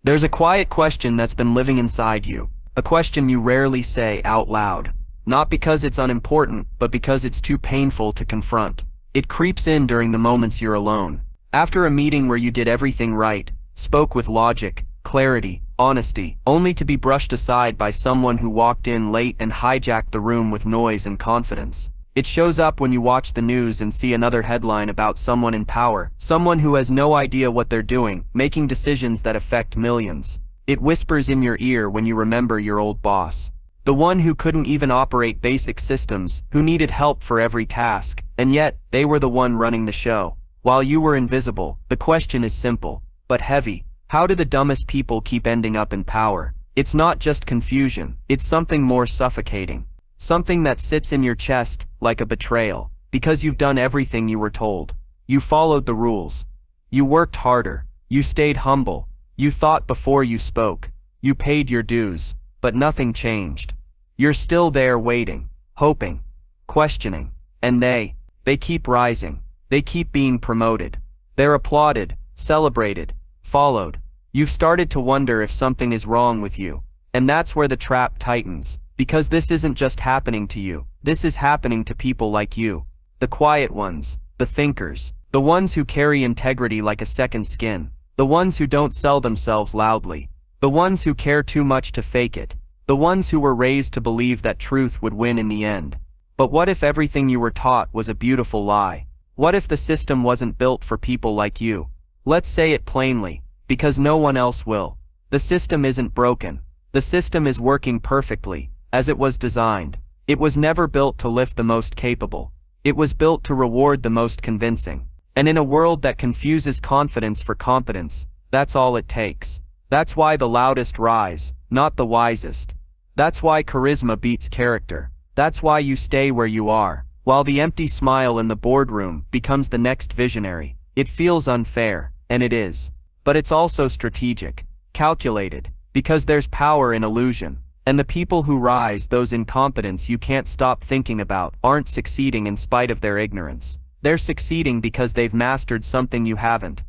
There's a quiet question that's been living inside you, a question you rarely say out loud. Not because it's unimportant, but because it's too painful to confront. It creeps in during the moments you're alone. After a meeting where you did everything right, spoke with logic, clarity, honesty, only to be brushed aside by someone who walked in late and hijacked the room with noise and confidence. It shows up when you watch the news and see another headline about someone in power, someone who has no idea what they're doing, making decisions that affect millions. It whispers in your ear when you remember your old boss. The one who couldn't even operate basic systems, who needed help for every task, and yet, they were the one running the show. While you were invisible, the question is simple, but heavy. How do the dumbest people keep ending up in power? It's not just confusion, it's something more suffocating. Something that sits in your chest, like a betrayal, because you've done everything you were told. You followed the rules. You worked harder. You stayed humble. You thought before you spoke. You paid your dues, but nothing changed. You're still there waiting, hoping, questioning, and they keep rising. They keep being promoted. They're applauded, celebrated, followed. You've started to wonder if something is wrong with you, and that's where the trap tightens. Because this isn't just happening to you, this is happening to people like you. The quiet ones, the thinkers, the ones who carry integrity like a second skin, the ones who don't sell themselves loudly, the ones who care too much to fake it, the ones who were raised to believe that truth would win in the end. But what if everything you were taught was a beautiful lie? What if the system wasn't built for people like you? Let's say it plainly, because no one else will. The system isn't broken. The system is working perfectly, as it was designed. It was never built to lift the most capable. It was built to reward the most convincing. And in a world that confuses confidence for competence, that's all it takes. That's why the loudest rise, not the wisest. That's why charisma beats character. That's why you stay where you are, while the empty smile in the boardroom becomes the next visionary. It feels unfair, and it is. But it's also strategic, calculated, because there's power in illusion. And the people who rise, those incompetents you can't stop thinking about, aren't succeeding in spite of their ignorance. They're succeeding because they've mastered something you haven't.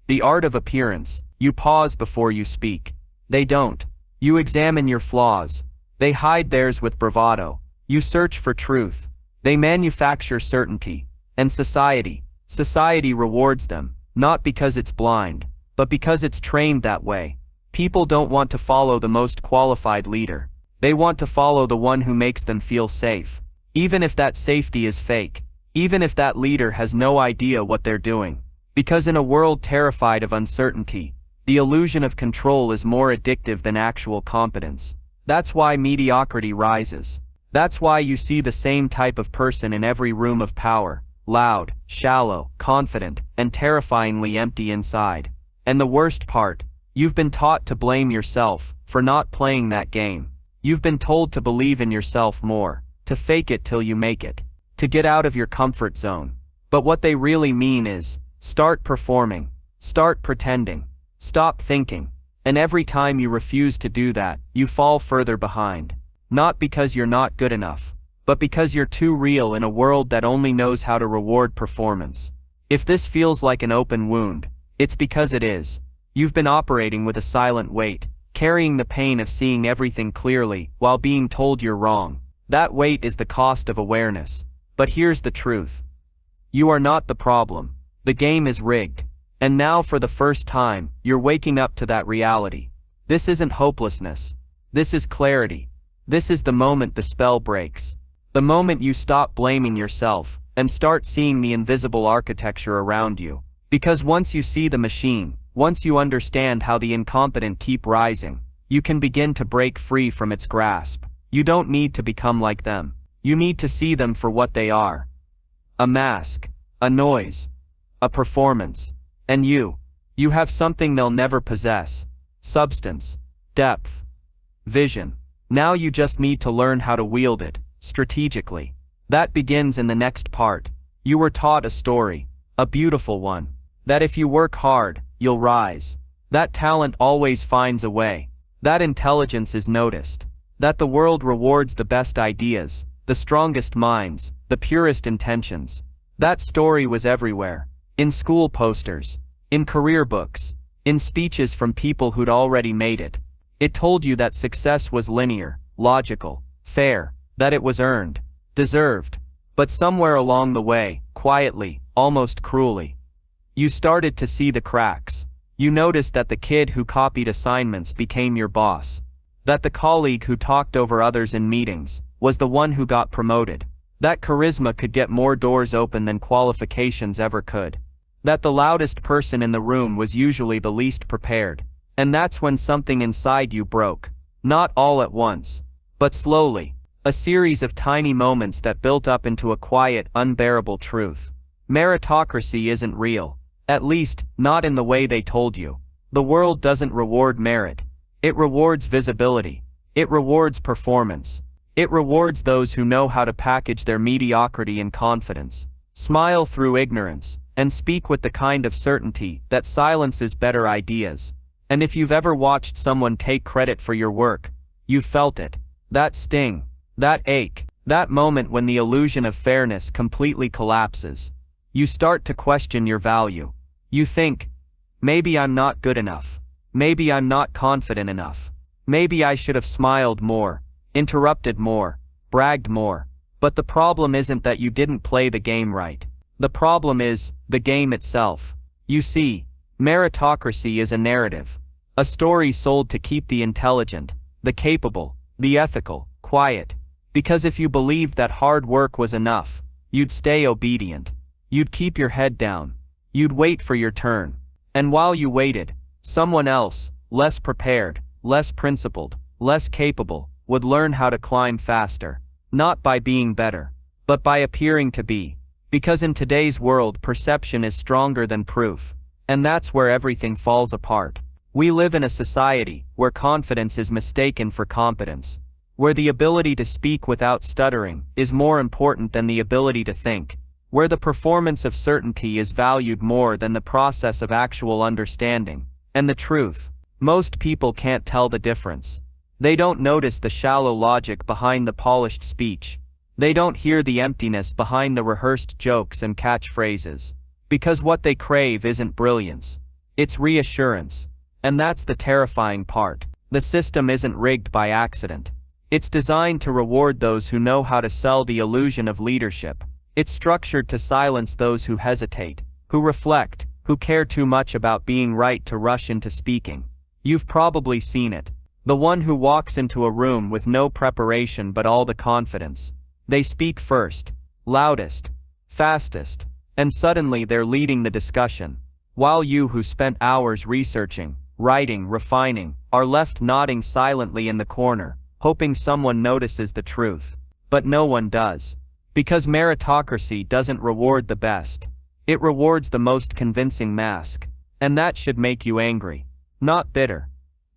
The art of appearance. You pause before you speak. They don't. You examine your flaws. They hide theirs with bravado. You search for truth. They manufacture certainty. And society rewards them, not because it's blind, but because it's trained that way. People don't want to follow the most qualified leader. They want to follow the one who makes them feel safe. Even if that safety is fake. Even if that leader has no idea what they're doing. Because in a world terrified of uncertainty, the illusion of control is more addictive than actual competence. That's why mediocrity rises. That's why you see the same type of person in every room of power. Loud, shallow, confident, and terrifyingly empty inside. And the worst part, you've been taught to blame yourself for not playing that game. You've been told to believe in yourself more, to fake it till you make it, to get out of your comfort zone. But what they really mean is, start performing, start pretending, stop thinking. And every time you refuse to do that, you fall further behind. Not because you're not good enough, but because you're too real in a world that only knows how to reward performance. If this feels like an open wound, it's because it is. You've been operating with a silent weight, carrying the pain of seeing everything clearly while being told you're wrong. That weight is the cost of awareness. But here's the truth. You are not the problem. The game is rigged. And now for the first time, you're waking up to that reality. This isn't hopelessness. This is clarity. This is the moment the spell breaks. The moment you stop blaming yourself and start seeing the invisible architecture around you. Because once you see the machine, once you understand how the incompetent keep rising, you can begin to break free from its grasp. You don't need to become like them. You need to see them for what they are. A mask, a noise, a performance. And you have something they'll never possess. Substance, depth, vision. Now you just need to learn how to wield it, strategically. That begins in the next part. You were taught a story, a beautiful one, that if you work hard, you'll rise. That talent always finds a way. That intelligence is noticed. That the world rewards the best ideas, the strongest minds, the purest intentions. That story was everywhere. In school posters, in career books, in speeches from people who'd already made it. It told you that success was linear, logical, fair, that it was earned, deserved. But somewhere along the way, quietly, almost cruelly, you started to see the cracks. You noticed that the kid who copied assignments became your boss. That the colleague who talked over others in meetings was the one who got promoted. That charisma could get more doors open than qualifications ever could. That the loudest person in the room was usually the least prepared. And that's when something inside you broke. Not all at once, but slowly. A series of tiny moments that built up into a quiet, unbearable truth. Meritocracy isn't real. At least, not in the way they told you. The world doesn't reward merit. It rewards visibility. It rewards performance. It rewards those who know how to package their mediocrity in confidence, smile through ignorance, and speak with the kind of certainty that silences better ideas. And if you've ever watched someone take credit for your work, you've felt it. That sting. That ache, that moment when the illusion of fairness completely collapses. You start to question your value. You think, maybe I'm not good enough. Maybe I'm not confident enough. Maybe I should have smiled more, interrupted more, bragged more. But the problem isn't that you didn't play the game right. The problem is the game itself. You see, meritocracy is a narrative. A story sold to keep the intelligent, the capable, the ethical, quiet. Because if you believed that hard work was enough, you'd stay obedient. You'd keep your head down. You'd wait for your turn. And while you waited, someone else, less prepared, less principled, less capable, would learn how to climb faster. Not by being better, but by appearing to be. Because in today's world, perception is stronger than proof. And that's where everything falls apart. We live in a society where confidence is mistaken for competence. Where the ability to speak without stuttering is more important than the ability to think. Where the performance of certainty is valued more than the process of actual understanding. And the truth, most people can't tell the difference. They don't notice the shallow logic behind the polished speech. They don't hear the emptiness behind the rehearsed jokes and catchphrases. Because what they crave isn't brilliance. It's reassurance. And that's the terrifying part. The system isn't rigged by accident. It's designed to reward those who know how to sell the illusion of leadership. It's structured to silence those who hesitate, who reflect, who care too much about being right to rush into speaking. You've probably seen it. The one who walks into a room with no preparation but all the confidence. They speak first, loudest, fastest, and suddenly they're leading the discussion. While you who spent hours researching, writing, refining, are left nodding silently in the corner, hoping someone notices the truth. But no one does. Because meritocracy doesn't reward the best. It rewards the most convincing mask. And that should make you angry. Not bitter.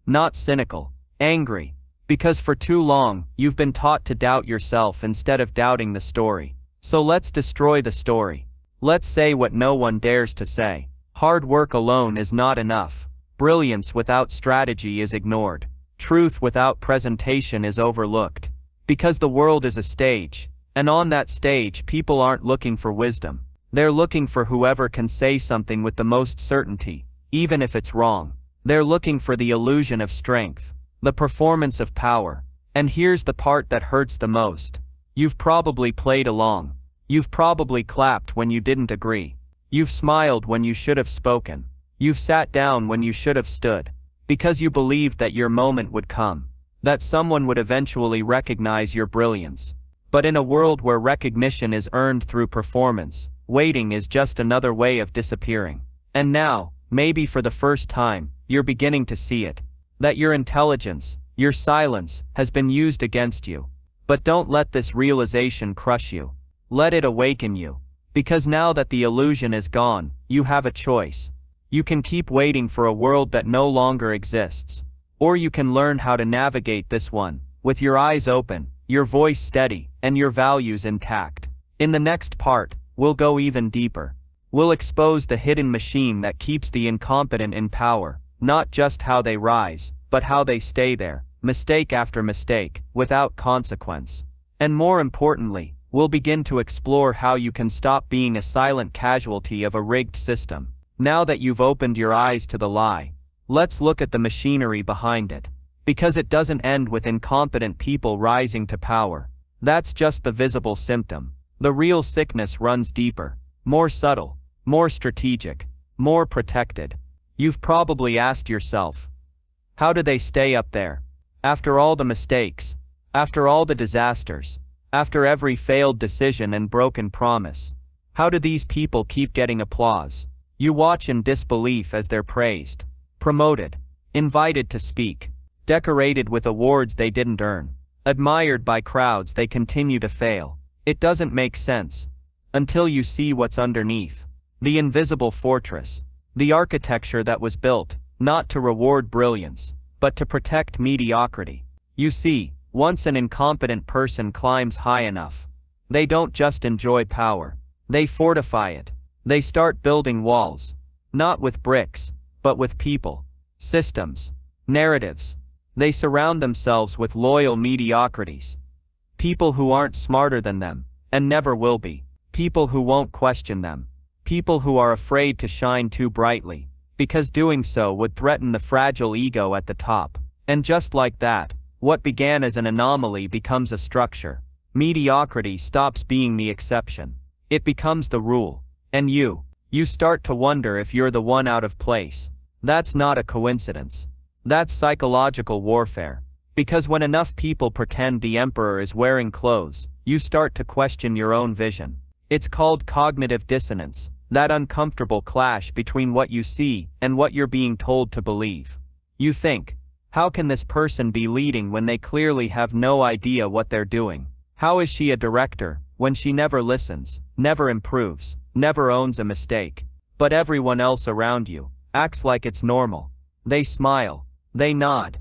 Not cynical. Angry. Because for too long, you've been taught to doubt yourself instead of doubting the story. So let's destroy the story. Let's say what no one dares to say. Hard work alone is not enough. Brilliance without strategy is ignored. Truth without presentation is overlooked. Because the world is a stage, and on that stage people aren't looking for wisdom. They're looking for whoever can say something with the most certainty, even if it's wrong. They're looking for the illusion of strength, the performance of power. And here's the part that hurts the most. You've probably played along. You've probably clapped when you didn't agree. You've smiled when you should have spoken. You've sat down when you should have stood. Because you believed that your moment would come, that someone would eventually recognize your brilliance. But in a world where recognition is earned through performance, waiting is just another way of disappearing. And now, maybe for the first time, you're beginning to see it. That your intelligence, your silence, has been used against you. But don't let this realization crush you. Let it awaken you. Because now that the illusion is gone, you have a choice. You can keep waiting for a world that no longer exists. Or you can learn how to navigate this one, with your eyes open, your voice steady, and your values intact. In the next part, we'll go even deeper. We'll expose the hidden machine that keeps the incompetent in power, not just how they rise, but how they stay there, mistake after mistake, without consequence. And more importantly, we'll begin to explore how you can stop being a silent casualty of a rigged system. Now that you've opened your eyes to the lie, Let's look at the machinery behind it. Because it doesn't end with incompetent people rising to power. That's just the visible symptom. The real sickness runs deeper, more subtle, more strategic, more protected. You've probably asked yourself, how do they stay up there? After all the mistakes, after all the disasters, after every failed decision and broken promise, how do these people keep getting applause? You watch in disbelief as they're praised, promoted, invited to speak, decorated with awards they didn't earn, admired by crowds they continue to fail. It doesn't make sense until you see what's underneath. The invisible fortress, the architecture that was built, not to reward brilliance, but to protect mediocrity. You see, once an incompetent person climbs high enough, they don't just enjoy power, they fortify it. They start building walls, not with bricks, but with people, systems, narratives. They surround themselves with loyal mediocrities. People who aren't smarter than them, and never will be. People who won't question them. People who are afraid to shine too brightly, because doing so would threaten the fragile ego at the top. And just like that, what began as an anomaly becomes a structure. Mediocrity stops being the exception. It becomes the rule. And you start to wonder if you're the one out of place. That's not a coincidence. That's psychological warfare. Because when enough people pretend the emperor is wearing clothes, you start to question your own vision. It's called cognitive dissonance, that uncomfortable clash between what you see and what you're being told to believe. You think, how can this person be leading when they clearly have no idea what they're doing? How is she a director when she never listens, never improves, never owns a mistake? But everyone else around you acts like it's normal. They smile, they nod,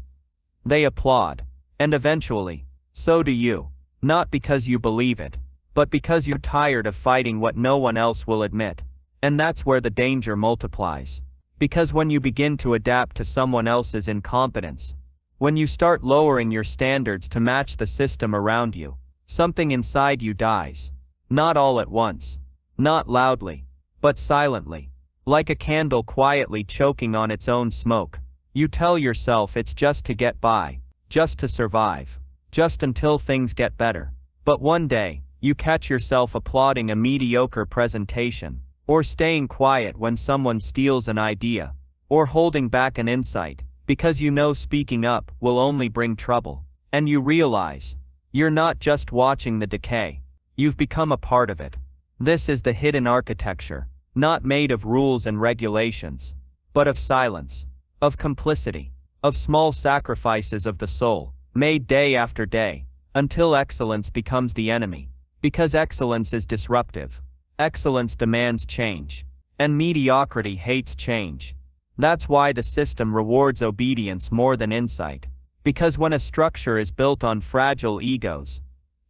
they applaud, and eventually, so do you. Not because you believe it, but because you're tired of fighting what no one else will admit. And that's where the danger multiplies. Because when you begin to adapt to someone else's incompetence, when you start lowering your standards to match the system around you, something inside you dies. Not all at once, not loudly, but silently, like a candle quietly choking on its own smoke. You tell yourself it's just to get by, just to survive, just until things get better. But one day, you catch yourself applauding a mediocre presentation, or staying quiet when someone steals an idea, or holding back an insight, because you know speaking up will only bring trouble. And you realize, you're not just watching the decay, you've become a part of it. This is the hidden architecture, not made of rules and regulations, but of silence, of complicity, of small sacrifices of the soul, made day after day, until excellence becomes the enemy. Because excellence is disruptive. Excellence demands change. And mediocrity hates change. That's why the system rewards obedience more than insight. Because when a structure is built on fragile egos,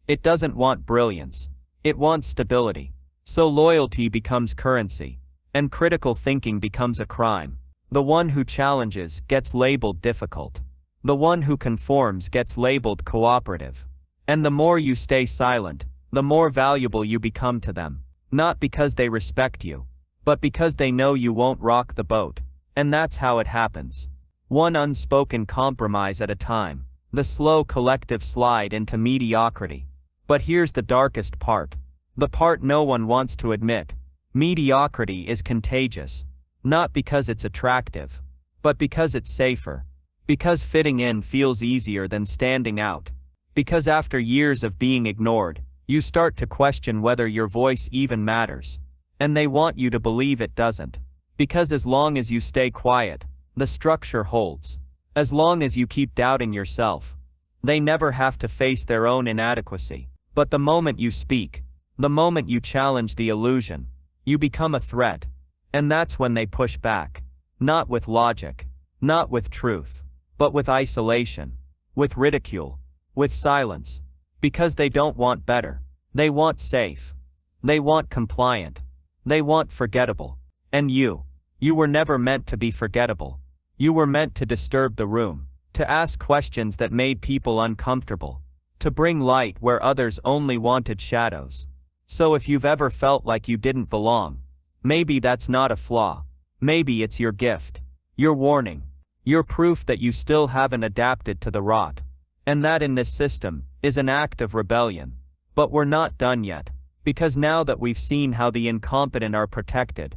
it doesn't want brilliance. It wants stability. So loyalty becomes currency. And critical thinking becomes a crime. The one who challenges gets labeled difficult. The one who conforms gets labeled cooperative. And the more you stay silent, the more valuable you become to them. Not because they respect you, but because they know you won't rock the boat. And that's how it happens. One unspoken compromise at a time. The slow collective slide into mediocrity. But here's the darkest part. The part no one wants to admit. Mediocrity is contagious. Not because it's attractive, but because it's safer. Because fitting in feels easier than standing out. Because after years of being ignored, you start to question whether your voice even matters. And they want you to believe it doesn't. Because as long as you stay quiet, the structure holds. As long as you keep doubting yourself, they never have to face their own inadequacy. But the moment you speak, the moment you challenge the illusion, you become a threat. And that's when they push back. Not with logic, not with truth, but with isolation, with ridicule, with silence. Because they don't want better. They want safe. They want compliant. They want forgettable. And you were never meant to be forgettable. You were meant to disturb the room, to ask questions that made people uncomfortable, to bring light where others only wanted shadows. So if you've ever felt like you didn't belong, maybe that's not a flaw. Maybe it's your gift, your warning, You're proof that you still haven't adapted to the rot. And that in this system is an act of rebellion. But we're not done yet. Because now that we've seen how the incompetent are protected,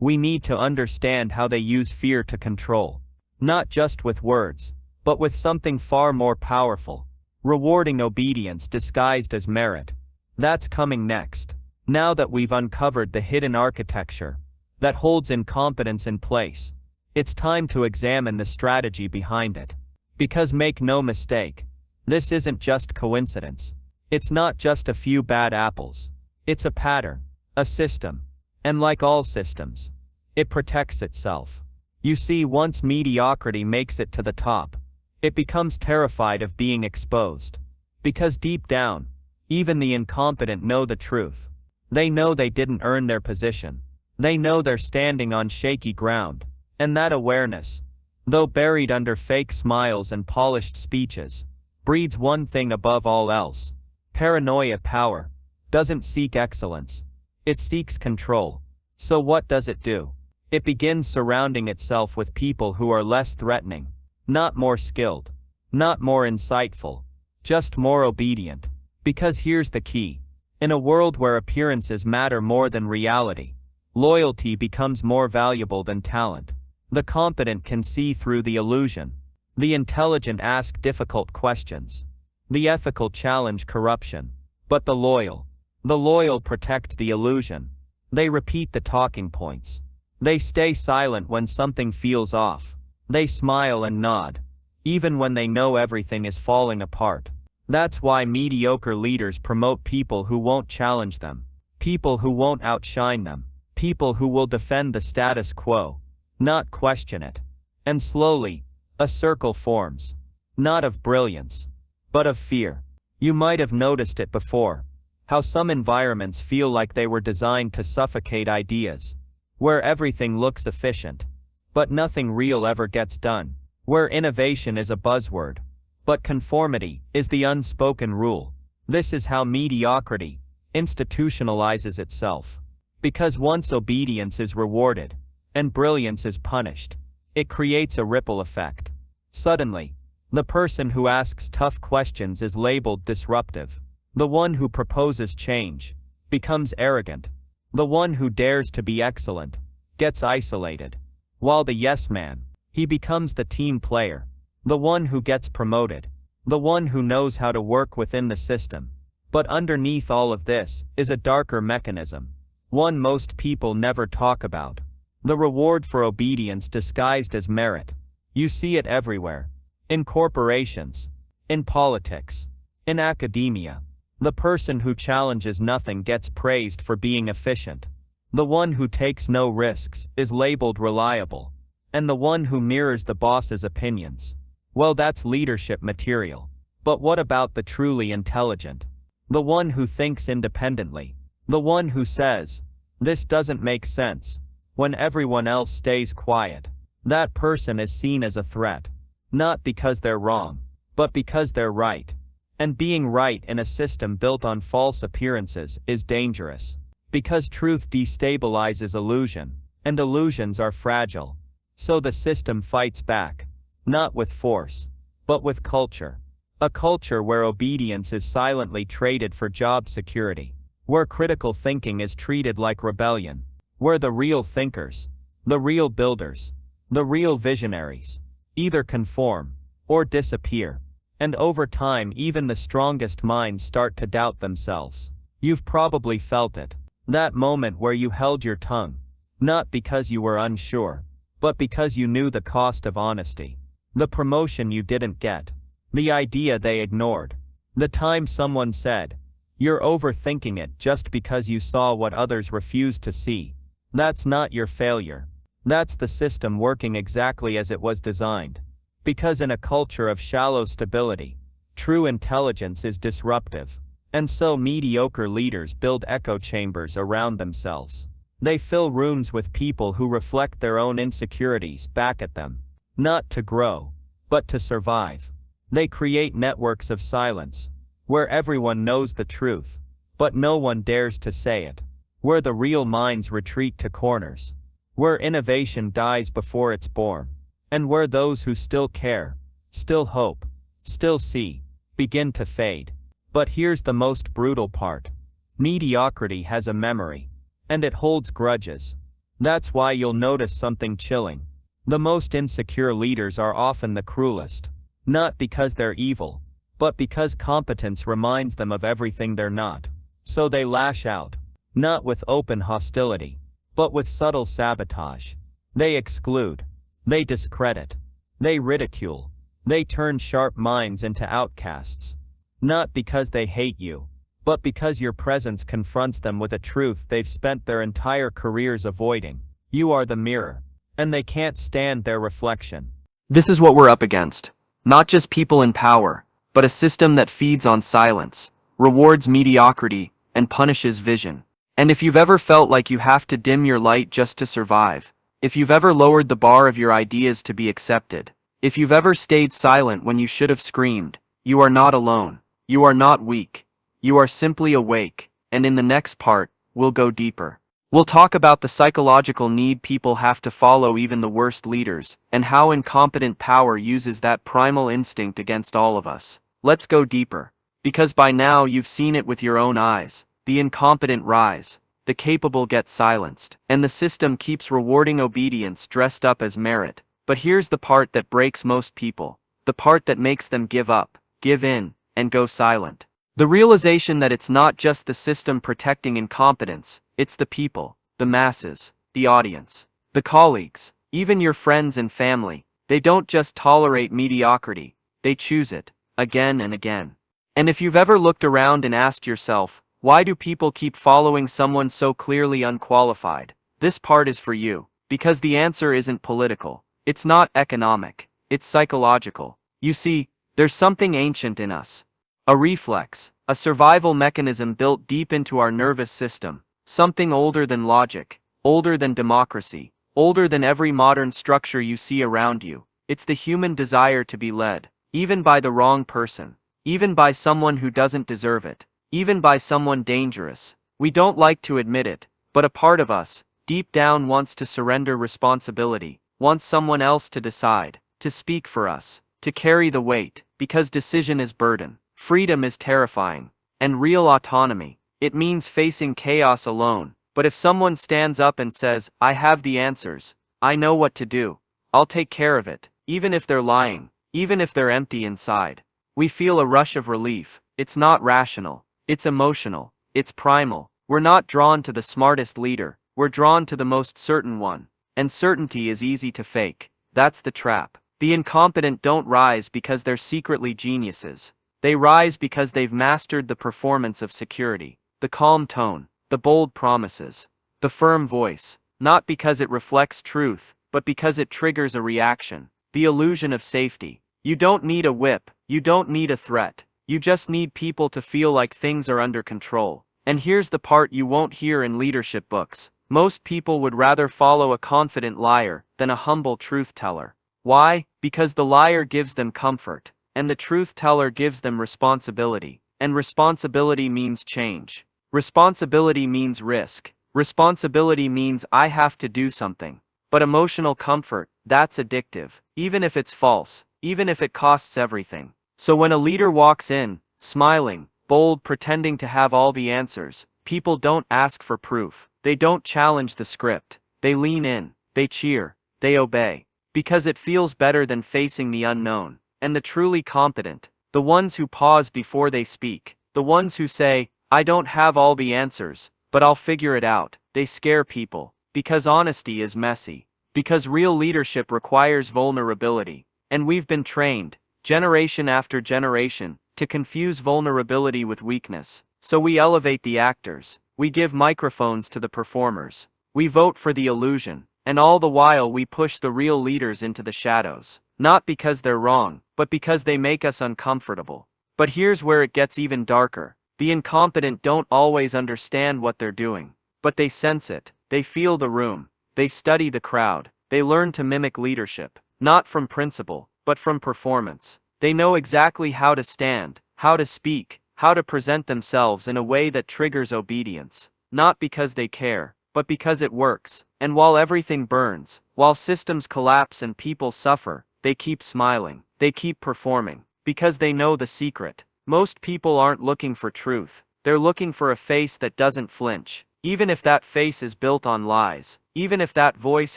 we need to understand how they use fear to control. Not just with words, but with something far more powerful. Rewarding obedience disguised as merit. That's coming next. Now that we've uncovered the hidden architecture that holds incompetence in place, it's time to examine the strategy behind it. Because make no mistake, this isn't just coincidence. It's not just a few bad apples. It's a pattern, a system, and like all systems, it protects itself. You see, once mediocrity makes it to the top, it becomes terrified of being exposed. Because deep down, even the incompetent know the truth. They know they didn't earn their position. They know they're standing on shaky ground. And that awareness, though buried under fake smiles and polished speeches, breeds one thing above all else. Paranoia. Power doesn't seek excellence. It seeks control. So what does it do? It begins surrounding itself with people who are less threatening, not more skilled, not more insightful, just more obedient. Because here's the key. In a world where appearances matter more than reality, loyalty becomes more valuable than talent. The competent can see through the illusion. The intelligent ask difficult questions. The ethical challenge corruption. But the loyal protect the illusion. They repeat the talking points. They stay silent when something feels off. They smile and nod, even when they know everything is falling apart. That's why mediocre leaders promote people who won't challenge them, people who won't outshine them, people who will defend the status quo, not question it. And slowly, a circle forms, not of brilliance, but of fear. You might have noticed it before, how some environments feel like they were designed to suffocate ideas, where everything looks efficient, but nothing real ever gets done, where innovation is a buzzword, but conformity is the unspoken rule. This is how mediocrity institutionalizes itself. Because once obedience is rewarded, and brilliance is punished, it creates a ripple effect. Suddenly, the person who asks tough questions is labeled disruptive. The one who proposes change becomes arrogant. The one who dares to be excellent gets isolated. While the yes man, he becomes the team player. The one who gets promoted. The one who knows how to work within the system. But underneath all of this is a darker mechanism, one most people never talk about. The reward for obedience disguised as merit. You see it everywhere. In corporations, in politics, in academia. The person who challenges nothing gets praised for being efficient. The one who takes no risks is labeled reliable. And the one who mirrors the boss's opinions, well, that's leadership material. But what about the truly intelligent? The one who thinks independently. The one who says, "This doesn't make sense," when everyone else stays quiet. That person is seen as a threat. Not because they're wrong, but because they're right. And being right in a system built on false appearances is dangerous. Because truth destabilizes illusion, and illusions are fragile. So the system fights back, not with force, but with culture. A culture where obedience is silently traded for job security. Where critical thinking is treated like rebellion. Where the real thinkers, the real builders, the real visionaries, either conform or disappear. And over time, even the strongest minds start to doubt themselves. You've probably felt it. That moment where you held your tongue. Not because you were unsure, but because you knew the cost of honesty. The promotion you didn't get. The idea they ignored. The time someone said, "You're overthinking it," just because you saw what others refused to see. That's not your failure. That's the system working exactly as it was designed. Because in a culture of shallow stability, true intelligence is disruptive. And so mediocre leaders build echo chambers around themselves. They fill rooms with people who reflect their own insecurities back at them. Not to grow, but to survive. They create networks of silence, where everyone knows the truth, but no one dares to say it. Where the real minds retreat to corners. Where innovation dies before it's born. and where those who still care, still hope, still see, begin to fade. But here's the most brutal part. Mediocrity has a memory, and it holds grudges. That's why you'll notice something chilling. The most insecure leaders are often the cruelest. Not because they're evil, but because competence reminds them of everything they're not. So they lash out, not with open hostility, but with subtle sabotage. They exclude, they discredit, they ridicule, they turn sharp minds into outcasts. Not because they hate you, but because your presence confronts them with a truth they've spent their entire careers avoiding. You are the mirror, and they can't stand their reflection. This is what we're up against. Not just people in power, but a system that feeds on silence, rewards mediocrity, and punishes vision. And if you've ever felt like you have to dim your light just to survive, if you've ever lowered the bar of your ideas to be accepted, if you've ever stayed silent when you should have screamed, you are not alone. You are not weak. You are simply awake, and in the next part, we'll go deeper. We'll talk about the psychological need people have to follow even the worst leaders, and how incompetent power uses that primal instinct against all of us. Let's go deeper. Because by now you've seen it with your own eyes. The incompetent rise, the capable get silenced, and the system keeps rewarding obedience dressed up as merit. But here's the part that breaks most people. The part that makes them give up, give in, and go silent. The realization that it's not just the system protecting incompetence, it's the people, the masses, the audience, the colleagues, even your friends and family. They don't just tolerate mediocrity, they choose it, again and again. And if you've ever looked around and asked yourself, why do people keep following someone so clearly unqualified? This part is for you, because the answer isn't political, it's not economic, it's psychological. You see, there's something ancient in us. A reflex, a survival mechanism built deep into our nervous system, something older than logic, older than democracy, older than every modern structure you see around you. It's the human desire to be led, even by the wrong person, even by someone who doesn't deserve it, even by someone dangerous. We don't like to admit it, but a part of us, deep down, wants to surrender responsibility, wants someone else to decide, to speak for us, to carry the weight, because decision is burden, freedom is terrifying, and real autonomy, it means facing chaos alone. But if someone stands up and says, I have the answers, I know what to do, I'll take care of it, even if they're lying, even if they're empty inside, we feel a rush of relief. It's not rational, it's emotional, it's primal. We're not drawn to the smartest leader, we're drawn to the most certain one. And certainty is easy to fake. That's the trap. The incompetent don't rise because they're secretly geniuses. They rise because they've mastered the performance of security, the calm tone, the bold promises, the firm voice, not because it reflects truth, but because it triggers a reaction, the illusion of safety. You don't need a whip, you don't need a threat, you just need people to feel like things are under control. And here's the part you won't hear in leadership books. Most people would rather follow a confident liar than a humble truth teller. Why? Because the liar gives them comfort, and the truth teller gives them responsibility. And responsibility means change. Responsibility means risk. Responsibility means I have to do something. But emotional comfort, that's addictive, even if it's false, even if it costs everything. So when a leader walks in, smiling, bold, pretending to have all the answers, people don't ask for proof. They don't challenge the script. They lean in, they cheer, they obey. Because it feels better than facing the unknown. And the truly competent, the ones who pause before they speak, the ones who say, I don't have all the answers, but I'll figure it out, they scare people. Because honesty is messy. Because real leadership requires vulnerability. And we've been trained, generation after generation, to confuse vulnerability with weakness. So we elevate the actors. We give microphones to the performers. We vote for the illusion. And all the while we push the real leaders into the shadows. Not because they're wrong, but because they make us uncomfortable. But here's where it gets even darker. The incompetent don't always understand what they're doing. But they sense it. They feel the room. They study the crowd. They learn to mimic leadership. Not from principle, but from performance. They know exactly how to stand, how to speak, how to present themselves in a way that triggers obedience. Not because they care, but because it works. And while everything burns, while systems collapse and people suffer, they keep smiling, they keep performing, because they know the secret. Most people aren't looking for truth, they're looking for a face that doesn't flinch, even if that face is built on lies, even if that voice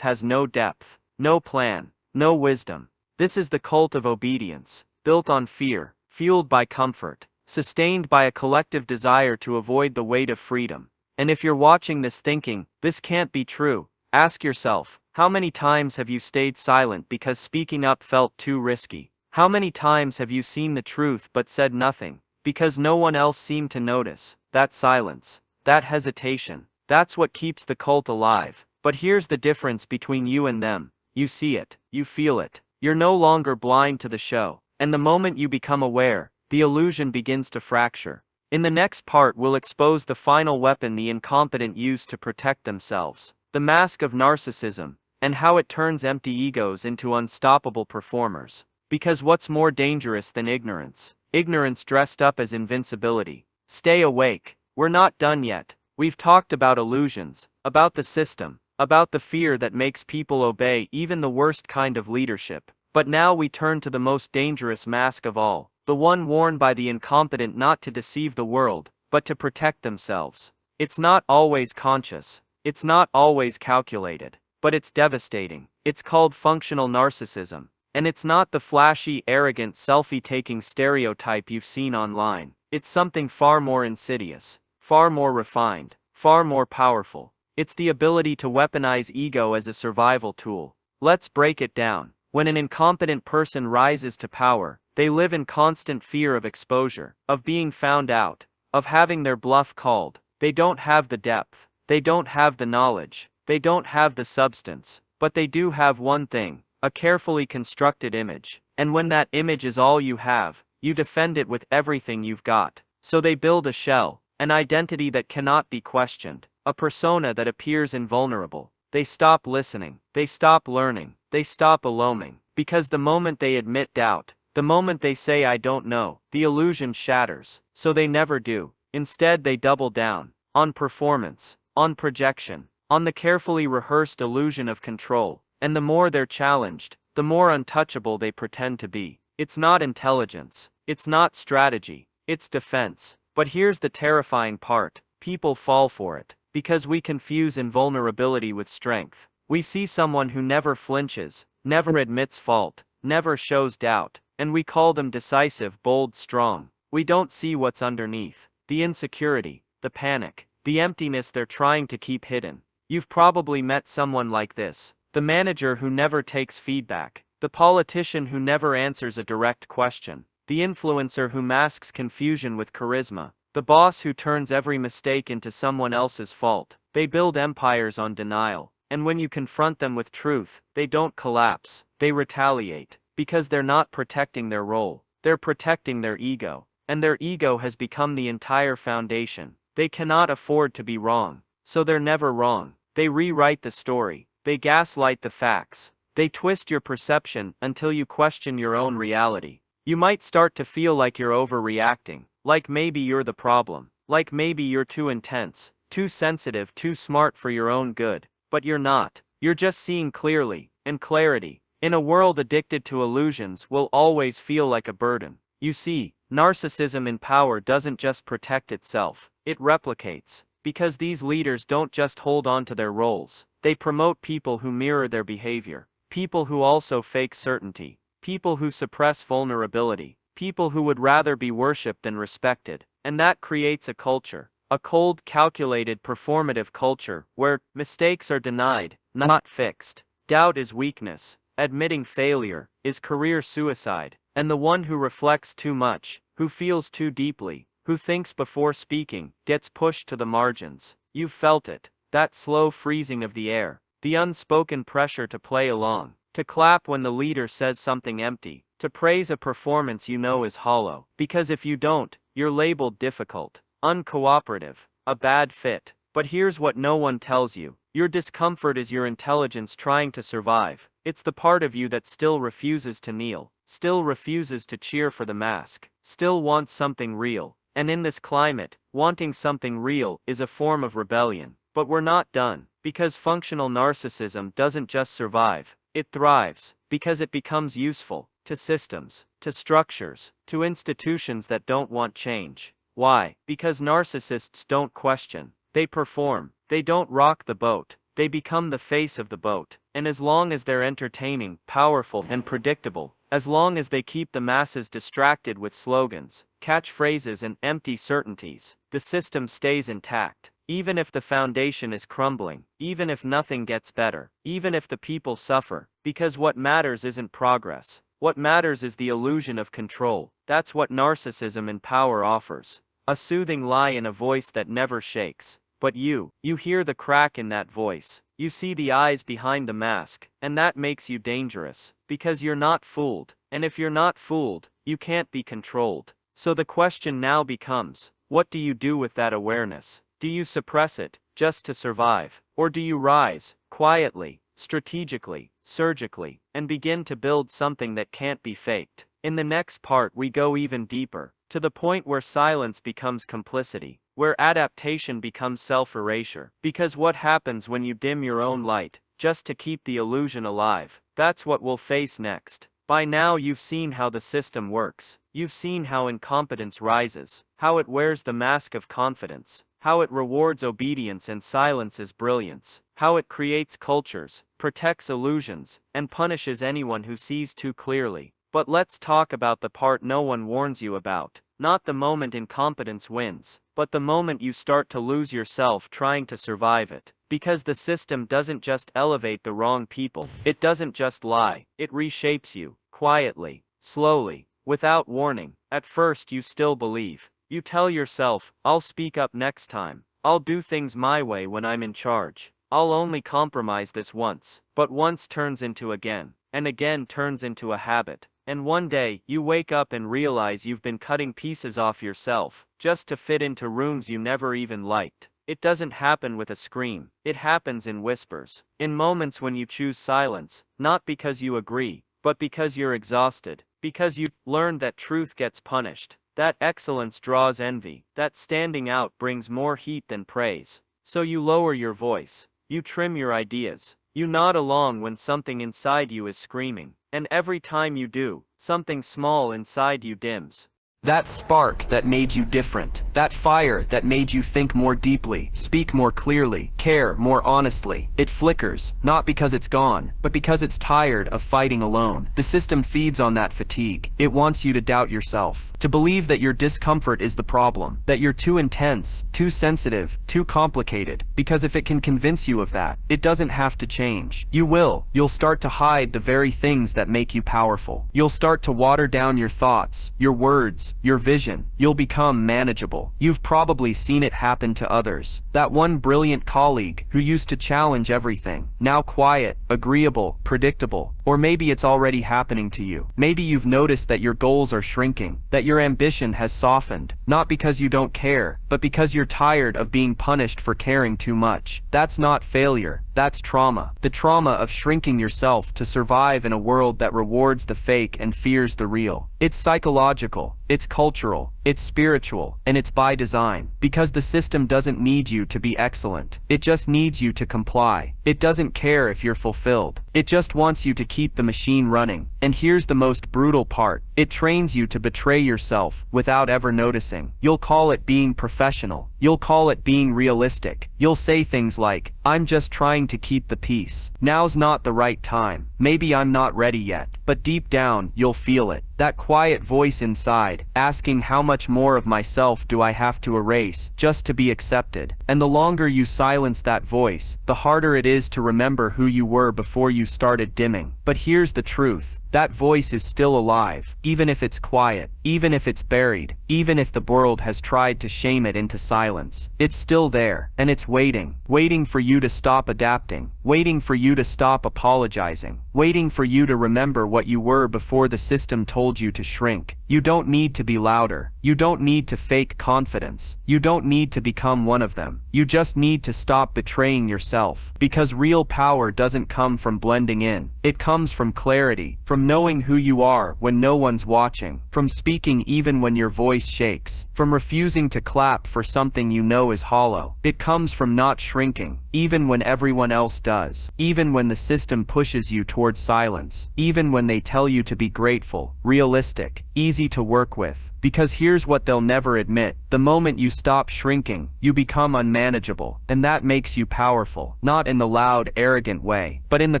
has no depth, no plan, no wisdom. This is the cult of obedience, built on fear, fueled by comfort, sustained by a collective desire to avoid the weight of freedom. And if you're watching this thinking, this can't be true, ask yourself, how many times have you stayed silent because speaking up felt too risky? How many times have you seen the truth but said nothing, because no one else seemed to notice? That silence, that hesitation, that's what keeps the cult alive. But here's the difference between you and them. You see it, you feel it, you're no longer blind to the show. And the moment you become aware, the illusion begins to fracture. In the next part, we'll expose the final weapon the incompetent use to protect themselves, the mask of narcissism, and how it turns empty egos into unstoppable performers. Because what's more dangerous than ignorance? Ignorance dressed up as invincibility. Stay awake, we're not done yet. We've talked about illusions, about the system, about the fear that makes people obey even the worst kind of leadership. But now we turn to the most dangerous mask of all, the one worn by the incompetent not to deceive the world, but to protect themselves. It's not always conscious, it's not always calculated, but it's devastating. It's called functional narcissism. And it's not the flashy, arrogant, selfie-taking stereotype you've seen online. It's something far more insidious, far more refined, far more powerful. It's the ability to weaponize ego as a survival tool. Let's break it down. When an incompetent person rises to power, they live in constant fear of exposure, of being found out, of having their bluff called. They don't have the depth, they don't have the knowledge, they don't have the substance, but they do have one thing: a carefully constructed image. And when that image is all you have, you defend it with everything you've got. So they build a shell, an identity that cannot be questioned, a persona that appears invulnerable. They stop listening, they stop learning, they stop alarming, because the moment they admit doubt, the moment they say I don't know, the illusion shatters. So they never do. Instead they double down, on performance, on projection, on the carefully rehearsed illusion of control. And the more they're challenged, the more untouchable they pretend to be. It's not intelligence, it's not strategy, it's defense. But here's the terrifying part: people fall for it, because we confuse invulnerability with strength. We see someone who never flinches, never admits fault, never shows doubt, and we call them decisive, bold, strong. We don't see what's underneath: the insecurity, the panic, the emptiness they're trying to keep hidden. You've probably met someone like this. The manager who never takes feedback, the politician who never answers a direct question, the influencer who masks confusion with charisma, the boss who turns every mistake into someone else's fault. They build empires on denial, and when you confront them with truth, they don't collapse, they retaliate, because they're not protecting their role, they're protecting their ego, and their ego has become the entire foundation. They cannot afford to be wrong, so they're never wrong. They rewrite the story. They gaslight the facts. They twist your perception until you question your own reality. You might start to feel like you're overreacting, like maybe you're the problem, like maybe you're too intense, too sensitive, too smart for your own good. But you're not. You're just seeing clearly, and clarity, in a world addicted to illusions, will always feel like a burden. You see, narcissism in power doesn't just protect itself, it replicates. Because these leaders don't just hold on to their roles, they promote people who mirror their behavior, people who also fake certainty, people who suppress vulnerability, people who would rather be worshipped than respected. And that creates a culture, a cold, calculated, performative culture, where mistakes are denied, not fixed. Doubt is weakness, admitting failure is career suicide, and the one who reflects too much, who feels too deeply, who thinks before speaking, gets pushed to the margins. You've felt it, that slow freezing of the air, the unspoken pressure to play along, to clap when the leader says something empty, to praise a performance you know is hollow. Because if you don't, you're labeled difficult, uncooperative, a bad fit. But here's what no one tells you: your discomfort is your intelligence trying to survive. It's the part of you that still refuses to kneel, still refuses to cheer for the mask, still wants something real. And in this climate, wanting something real is a form of rebellion. But we're not done, because functional narcissism doesn't just survive, it thrives, because it becomes useful to systems, to structures, to institutions that don't want change. Why? Because narcissists don't question, they perform, they don't rock the boat, they become the face of the boat, and as long as they're entertaining, powerful, and predictable, as long as they keep the masses distracted with slogans, catchphrases, and empty certainties, the system stays intact. Even if the foundation is crumbling, even if nothing gets better, even if the people suffer, because what matters isn't progress. What matters is the illusion of control. That's what narcissism and power offers. A soothing lie in a voice that never shakes. But you hear the crack in that voice. You see the eyes behind the mask, and that makes you dangerous, because you're not fooled. And if you're not fooled, you can't be controlled. So the question now becomes, what do you do with that awareness? Do you suppress it, just to survive? Or do you rise, quietly, strategically, surgically, and begin to build something that can't be faked? In the next part we go even deeper, to the point where silence becomes complicity, where adaptation becomes self-erasure. Because what happens when you dim your own light, just to keep the illusion alive? That's what we'll face next. By now you've seen how the system works. You've seen how incompetence rises, how it wears the mask of confidence, how it rewards obedience and silences brilliance, how it creates cultures, protects illusions, and punishes anyone who sees too clearly. But let's talk about the part no one warns you about. Not the moment incompetence wins, but the moment you start to lose yourself trying to survive it. Because the system doesn't just elevate the wrong people, it doesn't just lie, it reshapes you, quietly, slowly, without warning. At first you still believe. You tell yourself, I'll speak up next time. I'll do things my way when I'm in charge. I'll only compromise this once. But once turns into again, and again turns into a habit. And one day, you wake up and realize you've been cutting pieces off yourself, just to fit into rooms you never even liked. It doesn't happen with a scream. It happens in whispers. In moments when you choose silence, not because you agree, but because you're exhausted. Because you've learned that truth gets punished. That excellence draws envy, that standing out brings more heat than praise. So you lower your voice, you trim your ideas, you nod along when something inside you is screaming. And every time you do, something small inside you dims. That spark that made you different. That fire that made you think more deeply, speak more clearly, care more honestly. It flickers, not because it's gone, but because it's tired of fighting alone. The system feeds on that fatigue. It wants you to doubt yourself, to believe that your discomfort is the problem, that you're too intense, too sensitive, too complicated. Because if it can convince you of that, it doesn't have to change. You will. You'll start to hide the very things that make you powerful. You'll start to water down your thoughts, your words, your vision. You'll become manageable. You've probably seen it happen to others. That one brilliant colleague who used to challenge everything, now quiet, agreeable, predictable. Or maybe it's already happening to you. Maybe you've noticed that your goals are shrinking, that your ambition has softened, not because you don't care, but because you're tired of being punished for caring too much. That's not failure. That's trauma. The trauma of shrinking yourself to survive in a world that rewards the fake and fears the real. It's psychological, it's cultural, it's spiritual, and it's by design. Because the system doesn't need you to be excellent. It just needs you to comply. It doesn't care if you're fulfilled. It just wants you to keep the machine running. And here's the most brutal part. It trains you to betray yourself without ever noticing. You'll call it being professional. You'll call it being realistic. You'll say things like, I'm just trying to keep the peace. Now's not the right time. Maybe I'm not ready yet. But deep down, you'll feel it. That quiet voice inside, asking how much more of myself do I have to erase, just to be accepted. And the longer you silence that voice, the harder it is to remember who you were before you started dimming. But here's the truth. That voice is still alive, even if it's quiet, even if it's buried, even if the world has tried to shame it into silence. It's still there, and it's waiting for you to stop adapting, waiting for you to stop apologizing, waiting for you to remember what you were before the system told you to shrink. You don't need to be louder. You don't need to fake confidence. You don't need to become one of them. You just need to stop betraying yourself. Because real power doesn't come from blending in. It comes from clarity, from knowing who you are when no one's watching, from speaking even when your voice shakes, from refusing to clap for something you know is hollow. It comes from not shrinking, even when everyone else does, even when the system pushes you towards silence, even when they tell you to be grateful, realistic, easy to work with. Because here's what they'll never admit: the moment you stop shrinking, you become unmanageable, and that makes you powerful, not in the loud, arrogant way, but in the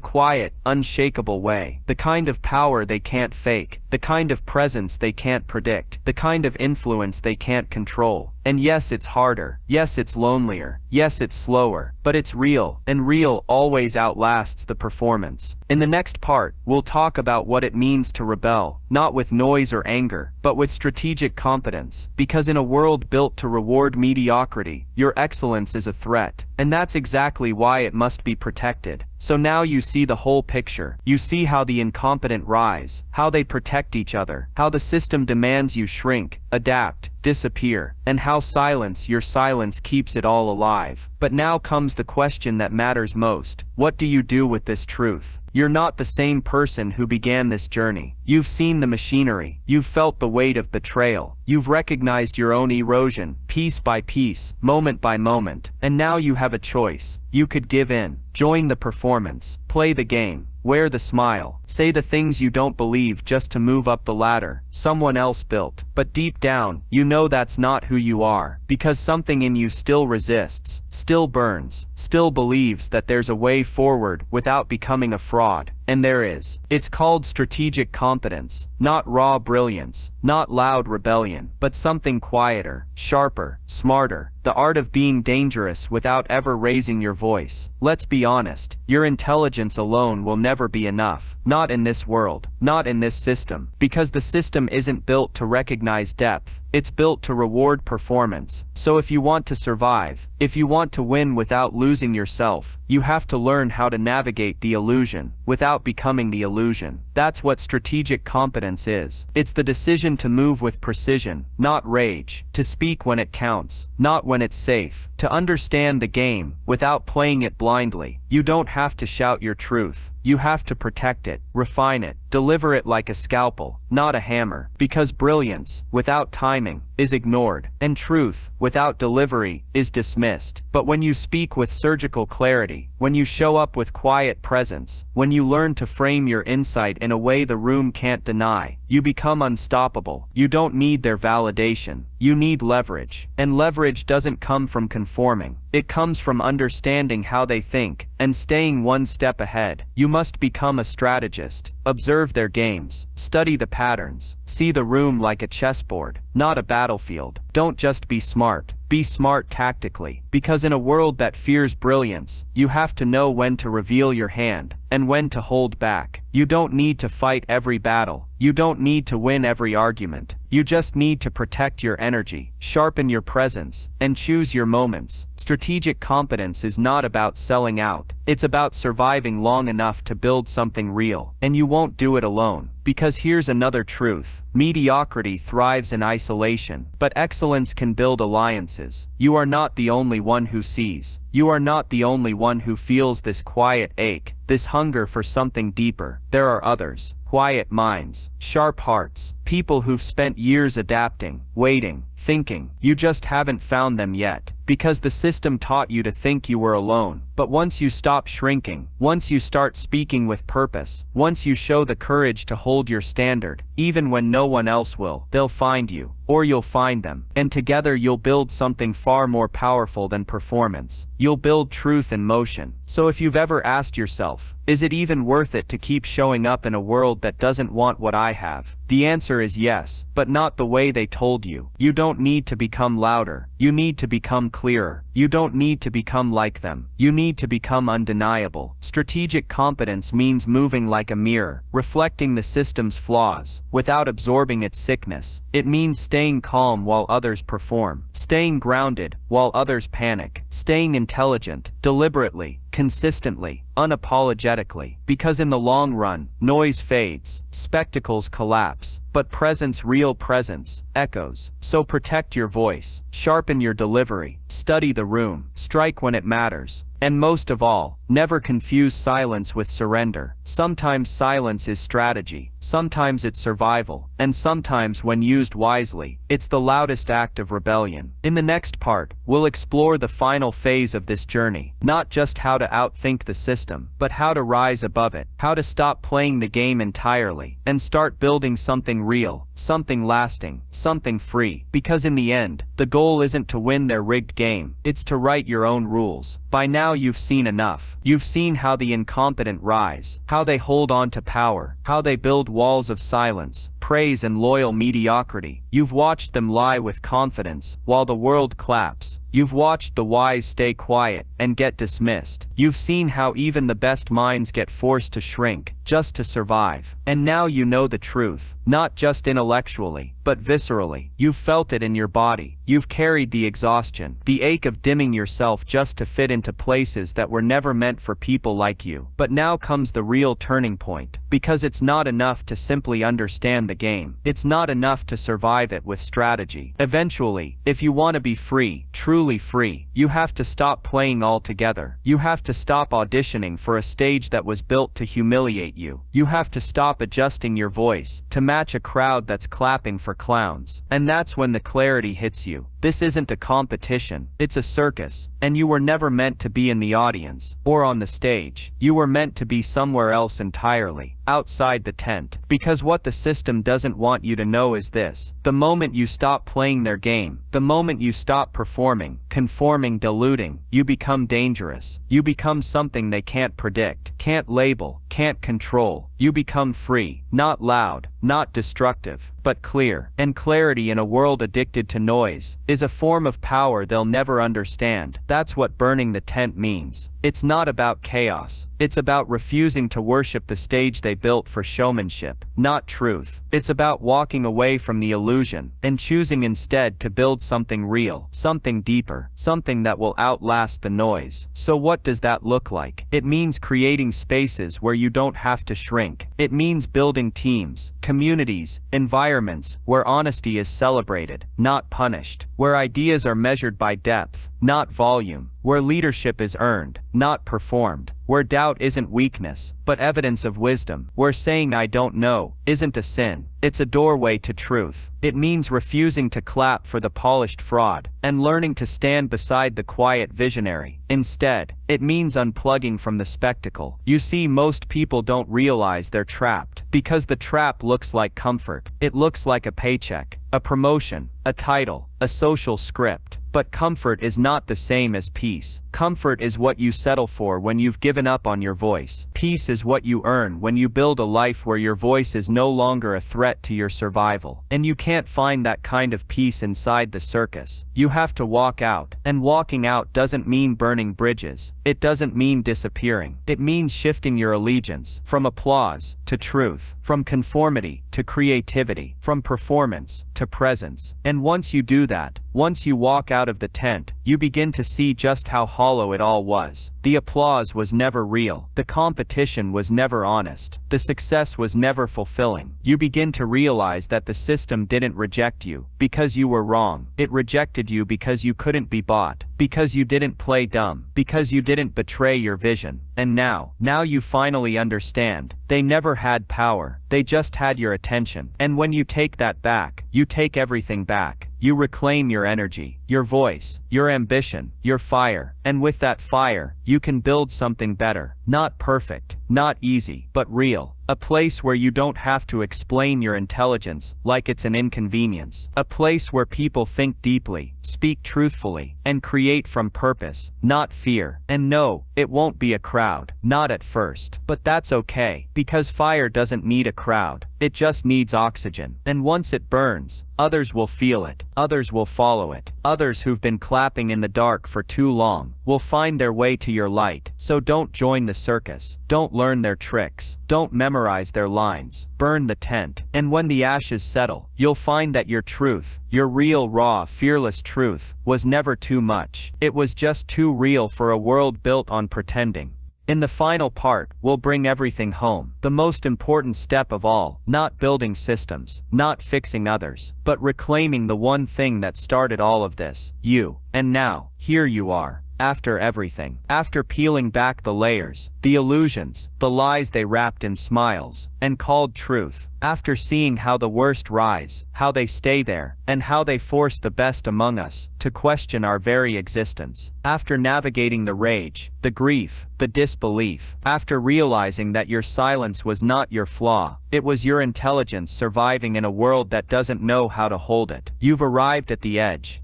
quiet, unshakable way, the kind of power they can't fake, the kind of presence they can't predict, the kind of influence they can't control. And yes, it's harder, yes, it's lonelier, yes, it's slower, but it's real, and real always outlasts the performance. In the next part, we'll talk about what it means to rebel, not with noise or anger, but with strategic competence, because in a world built to reward mediocrity, your excellence is a threat, and that's exactly why it must be protected. So now you see the whole picture. You see how the incompetent rise, how they protect each other, how the system demands you shrink, adapt, disappear, and how your silence keeps it all alive. But now comes the question that matters most. What do you do with this truth? You're not the same person who began this journey. You've seen the machinery. You've felt the weight of betrayal. You've recognized your own erosion, piece by piece, moment by moment. And now you have a choice. You could give in, join the performance, play the game, wear the smile, say the things you don't believe just to move up the ladder someone else built. But deep down, you know that's not who you are, because something in you still resists, still burns, still believes that there's a way forward without becoming a fraud. And there is. It's called strategic competence, not raw brilliance, not loud rebellion, but something quieter, sharper, smarter, the art of being dangerous without ever raising your voice. Let's be honest, your intelligence alone will never be enough, not in this world, not in this system, because the system isn't built to recognize depth. It's built to reward performance. So if you want to survive, if you want to win without losing yourself, you have to learn how to navigate the illusion without becoming the illusion. That's what strategic competence is. It's the decision to move with precision, not rage, to speak when it counts, not when it's safe, to understand the game without playing it blindly. You don't have to shout your truth. You have to protect it, refine it, deliver it like a scalpel, not a hammer, because brilliance, without timing, is ignored, and truth, without delivery, is dismissed. But when you speak with surgical clarity, when you show up with quiet presence, when you learn to frame your insight in a way the room can't deny, you become unstoppable. You don't need their validation. You need leverage. And leverage doesn't come from conforming. It comes from understanding how they think, and staying one step ahead. You must become a strategist. Observe their games. Study the patterns. See the room like a chessboard, not a battlefield. Don't just be smart. Be smart tactically. Because in a world that fears brilliance, you have to know when to reveal your hand, and when to hold back. You don't need to fight every battle. You don't need to win every argument. You just need to protect your energy, sharpen your presence, and choose your moments. Strategic competence is not about selling out. It's about surviving long enough to build something real. And you won't do it alone. Because here's another truth. Mediocrity thrives in isolation, but excellence can build alliances. You are not the only one who sees. You are not the only one who feels this quiet ache, this hunger for something deeper. There are others. Quiet minds, sharp hearts, people who've spent years adapting, waiting, thinking. You just haven't found them yet, because the system taught you to think you were alone. But once you stop shrinking, once you start speaking with purpose, once you show the courage to hold your standard, even when no one else will, they'll find you, or you'll find them. And together you'll build something far more powerful than performance. You'll build truth in motion. So if you've ever asked yourself, is it even worth it to keep showing up in a world that doesn't want what I have? The answer is yes, but not the way they told you. You don't need to become louder. You need to become clearer. You don't need to become like them. You need to become undeniable. Strategic competence means moving like a mirror, reflecting the system's flaws, without absorbing its sickness. It means staying calm while others perform, staying grounded while others panic, staying intelligent, deliberately, consistently, unapologetically. Because in the long run, noise fades, spectacles collapse, but presence, real presence, echoes. So protect your voice, sharpen your delivery, study the room, strike when it matters. And most of all, never confuse silence with surrender. Sometimes silence is strategy, sometimes it's survival, and sometimes, when used wisely, it's the loudest act of rebellion. In the next part, we'll explore the final phase of this journey, not just how to outthink the system, but how to rise above it, how to stop playing the game entirely, and start building something real, something lasting, something free. Because in the end, the goal isn't to win their rigged game, it's to write your own rules. By now you've seen enough. You've seen how the incompetent rise, how they hold on to power, how they build walls of silence, praise and loyal mediocrity. You've watched them lie with confidence, while the world claps. You've watched the wise stay quiet and get dismissed. You've seen how even the best minds get forced to shrink, just to survive. And now you know the truth, not just intellectually, but viscerally. You've felt it in your body. You've carried the exhaustion, the ache of dimming yourself just to fit into places that were never meant for people like you. But now comes the real turning point, because it's not enough to simply understand the game. It's not enough to survive it with strategy. Eventually, if you want to be free, truly free, you have to stop playing altogether. You have to stop auditioning for a stage that was built to humiliate you. You have to stop adjusting your voice to match a crowd that's clapping for clowns. And that's when the clarity hits you. This isn't a competition, it's a circus, and you were never meant to be in the audience, or on the stage. You were meant to be somewhere else entirely, outside the tent. Because what the system doesn't want you to know is this: the moment you stop playing their game, the moment you stop performing, conforming, diluting, you become dangerous. You become something they can't predict, can't label, can't control. You become free, not loud, not destructive, but clear. And clarity in a world addicted to noise is a form of power they'll never understand. That's what burning the tent means. It's not about chaos. It's about refusing to worship the stage they built for showmanship, not truth. It's about walking away from the illusion and choosing instead to build something real, something deeper, something that will outlast the noise. So what does that look like? It means creating spaces where you don't have to shrink. It means building teams, communities, environments where honesty is celebrated, not punished, where ideas are measured by depth, not volume, where leadership is earned, not performed, where doubt isn't weakness, but evidence of wisdom, where saying "I don't know" isn't a sin, it's a doorway to truth. It means refusing to clap for the polished fraud, and learning to stand beside the quiet visionary. Instead, it means unplugging from the spectacle. You see, most people don't realize they're trapped, because the trap looks like comfort. It looks like a paycheck, a promotion, a title, a social script. But comfort is not the same as peace. Comfort is what you settle for when you've given up on your voice. Peace is what you earn when you build a life where your voice is no longer a threat to your survival. And you can't find that kind of peace inside the circus. You have to walk out. And walking out doesn't mean burning bridges. It doesn't mean disappearing. It means shifting your allegiance from applause to truth, from conformity to creativity, from performance to presence. And once you do that, once you walk out of the tent, you begin to see just how hollow it all was. The applause was never real. The competition was never honest. The success was never fulfilling. You begin to realize that the system didn't reject you because you were wrong. It rejected you because you couldn't be bought, because you didn't play dumb, because you didn't betray your vision. And now you finally understand. They never had power. They just had your attention. And when you take that back, you take everything back. You reclaim your energy, your voice, your ambition, your fire. And with that fire, you can build something better. Not perfect, not easy, but real. A place where you don't have to explain your intelligence like it's an inconvenience. A place where people think deeply, speak truthfully, and create from purpose, not fear. And no, it won't be a crowd, not at first. But that's okay, because fire doesn't need a crowd. It just needs oxygen. And once it burns, others will feel it. Others will follow it. Others who've been clapping in the dark for too long will find their way to your light. So don't join the circus. Don't learn their tricks. Don't memorize their lines. Burn the tent. And when the ashes settle, you'll find that your truth, your real, raw, fearless truth, was never too much. It was just too real for a world built on pretending. In the final part, we'll bring everything home. The most important step of all, not building systems, not fixing others, but reclaiming the one thing that started all of this, you. And now, here you are. After everything, after peeling back the layers, the illusions, the lies they wrapped in smiles, and called truth, after seeing how the worst rise, how they stay there, and how they force the best among us to question our very existence, after navigating the rage, the grief, the disbelief, after realizing that your silence was not your flaw, it was your intelligence surviving in a world that doesn't know how to hold it, you've arrived at the edge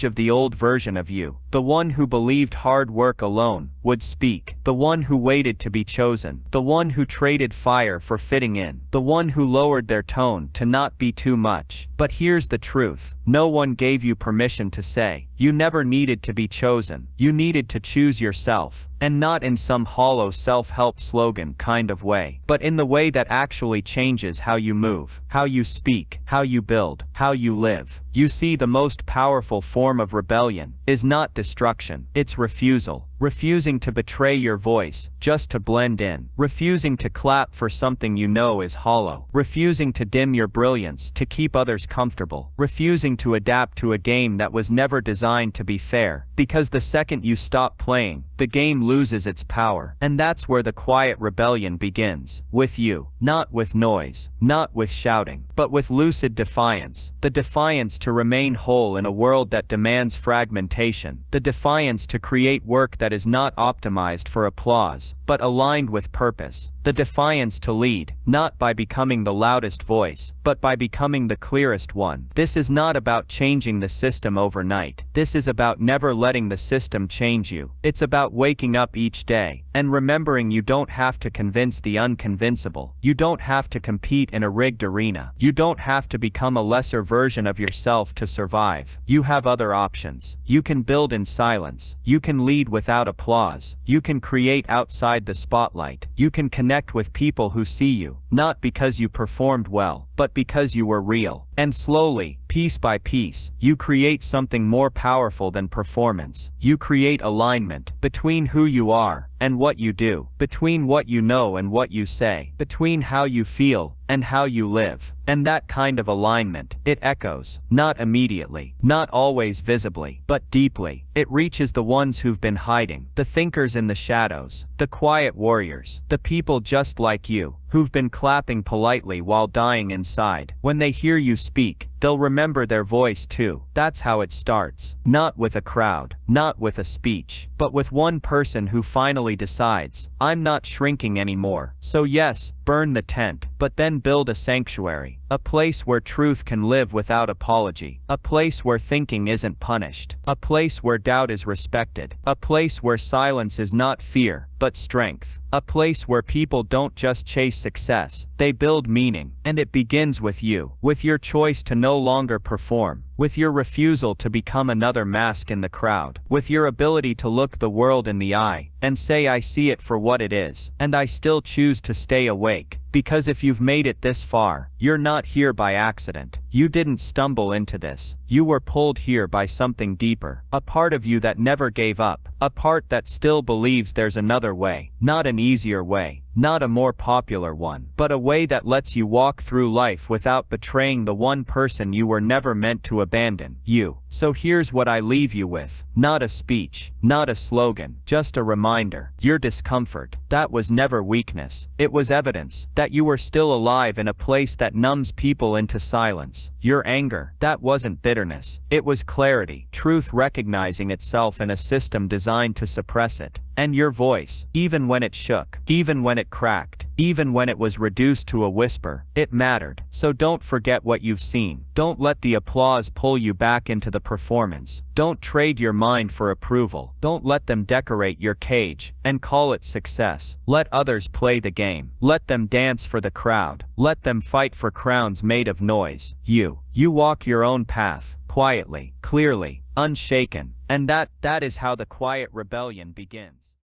of the old version of you, the one who believed hard work alone would speak, the one who waited to be chosen, the one who traded fire for fitting in, the one who lowered their tone to not be too much. But here's the truth. No one gave you permission to say. You never needed to be chosen. You needed to choose yourself. And not in some hollow self-help slogan kind of way, but in the way that actually changes how you move, how you speak, how you build, how you live. You see, the most powerful form of rebellion is not destruction, it's refusal. Refusing to betray your voice, just to blend in. Refusing to clap for something you know is hollow. Refusing to dim your brilliance to keep others comfortable. Refusing to adapt to a game that was never designed to be fair. Because the second you stop playing, the game loses its power. And that's where the quiet rebellion begins. With you. Not with noise. Not with shouting. But with lucid defiance. The defiance to remain whole in a world that demands fragmentation. The defiance to create work that is not optimized for applause, but aligned with purpose. The defiance to lead, not by becoming the loudest voice, but by becoming the clearest one. This is not about changing the system overnight. This is about never letting the system change you. It's about waking up each day and remembering you don't have to convince the unconvincible. You don't have to compete in a rigged arena. You don't have to become a lesser version of yourself to survive. You have other options. You can build in silence. You can lead without applause. You can create outside the spotlight. You can connect with people who see you, not because you performed well, but because you were real. And slowly, piece by piece, you create something more powerful than performance. You create alignment between who you are and what you do, between what you know and what you say, between how you feel and how you live. And that kind of alignment, it echoes, not immediately, not always visibly, but deeply. It reaches the ones who've been hiding, the thinkers in the shadows, the quiet warriors, the people just like you, who've been clapping politely while dying inside. When they hear you speak, they'll remember their voice too. That's how it starts. Not with a crowd, not with a speech, but with one person who finally decides, I'm not shrinking anymore. So yes, burn the tent, but then build a sanctuary. A place where truth can live without apology. A place where thinking isn't punished. A place where doubt is respected. A place where silence is not fear, but strength. A place where people don't just chase success, they build meaning. And it begins with you, with your choice to no longer perform, with your refusal to become another mask in the crowd, with your ability to look the world in the eye and say, I see it for what it is, and I still choose to stay awake. Because if you've made it this far, you're not here by accident. You didn't stumble into this. You were pulled here by something deeper. A part of you that never gave up. A part that still believes there's another way. Not an easier way. Not a more popular one. But a way that lets you walk through life without betraying the one person you were never meant to abandon. You. So here's what I leave you with. Not a speech. Not a slogan. Just a reminder. Your discomfort. That was never weakness. It was evidence that you were still alive in a place that numbs people into silence. Your anger. That wasn't bitterness. It was clarity. Truth recognizing itself in a system designed to suppress it. And your voice, even when it shook, even when it cracked, even when it was reduced to a whisper, it mattered. So don't forget what you've seen. Don't let the applause pull you back into the performance. Don't trade your mind for approval. Don't let them decorate your cage and call it success. Let others play the game. Let them dance for the crowd. Let them fight for crowns made of noise. You walk your own path, quietly, clearly, unshaken, and that is how the quiet rebellion begins.